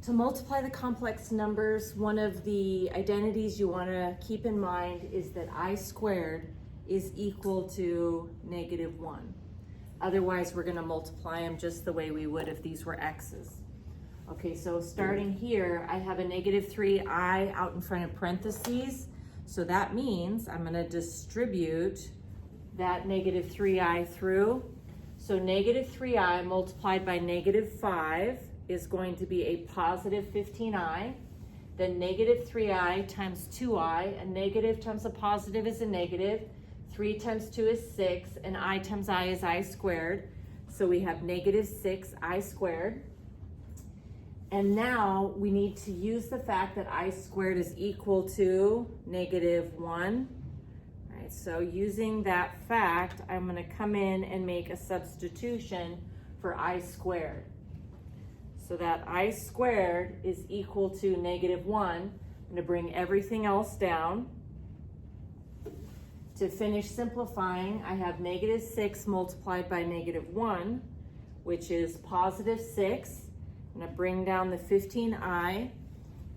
To multiply the complex numbers, one of the identities you want to keep in mind is that I squared is equal to -1. Otherwise, we're going to multiply them just the way we would if these were x's. Okay, so starting here, I have a -3i out in front of parentheses. So that means I'm going to distribute that -3i through. So -3i multiplied by -5 is going to be a positive 15i. Then -3i times 2i, a negative times a positive is a negative. 3 times 2 is 6, and I times I is I squared. So we have -6i squared. And now we need to use the fact that I squared is equal to -1. All right, so using that fact, I'm going to come in and make a substitution for I squared. So that I squared is equal to -1. I'm going to bring everything else down. To finish simplifying, I have -6 multiplied by -1, which is positive 6. I'm going to bring down the 15i.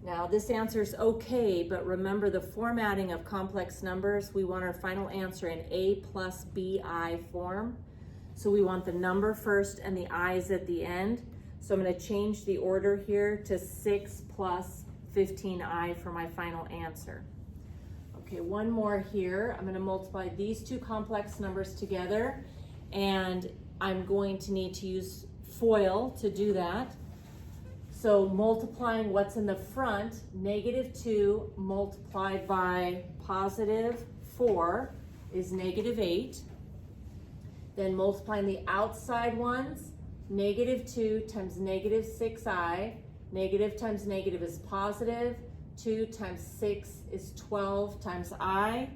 Now this answer is okay, but remember the formatting of complex numbers, we want our final answer in a plus bi form. So we want the number first and the i's at the end. So I'm going to change the order here to 6 plus 15i for my final answer. Okay, one more here. I'm going to multiply these two complex numbers together, and I'm going to need to use FOIL to do that. So multiplying what's in the front, -2 multiplied by positive 4 is -8. Then multiplying the outside ones, -2 times -6i, negative times negative is positive, 2 times 6 is 12 times I,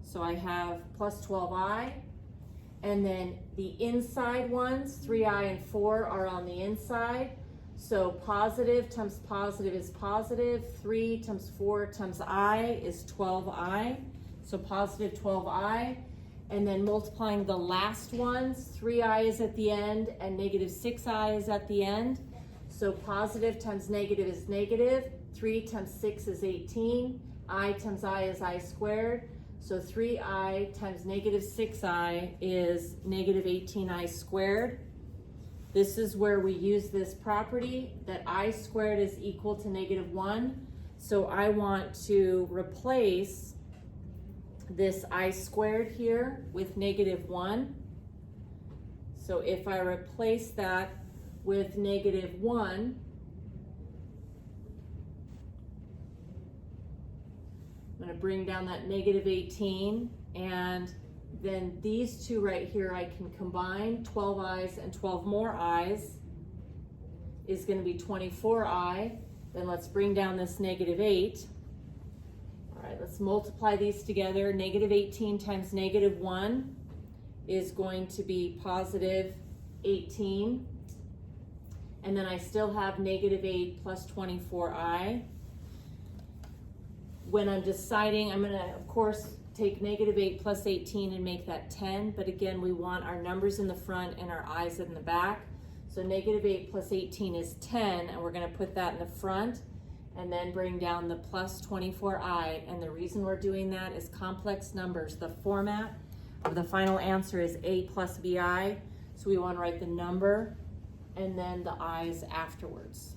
so I have plus 12i. And then the inside ones, 3i and 4 are on the inside, so positive times positive is positive, 3 times 4 times I is 12i, so positive 12i. And then multiplying the last ones, 3i is at the end and -6i is at the end. So positive times negative is negative, 3 times 6 is 18, I times I is I squared. So 3i times -6i is -18i squared. This is where we use this property that I squared is equal to -1. So I want to replace this I squared here with -1. So if I replace that with -1, I'm going to bring down that -18, and then these two right here I can combine. 12 i's and 12 more i's is going to be 24i. Then let's bring down this -8. All right, let's multiply these together. -18 times -1 is going to be positive 18. And then I still have -8 plus 24i. When I'm deciding, I'm going to, of course, take -8 plus 18 and make that 10. But again, we want our numbers in the front and our i's in the back. So -8 plus 18 is 10, and we're going to put that in the front and then bring down the plus 24i. And the reason we're doing that is complex numbers. The format of the final answer is a plus bi. So we want to write the number and then the i's afterwards.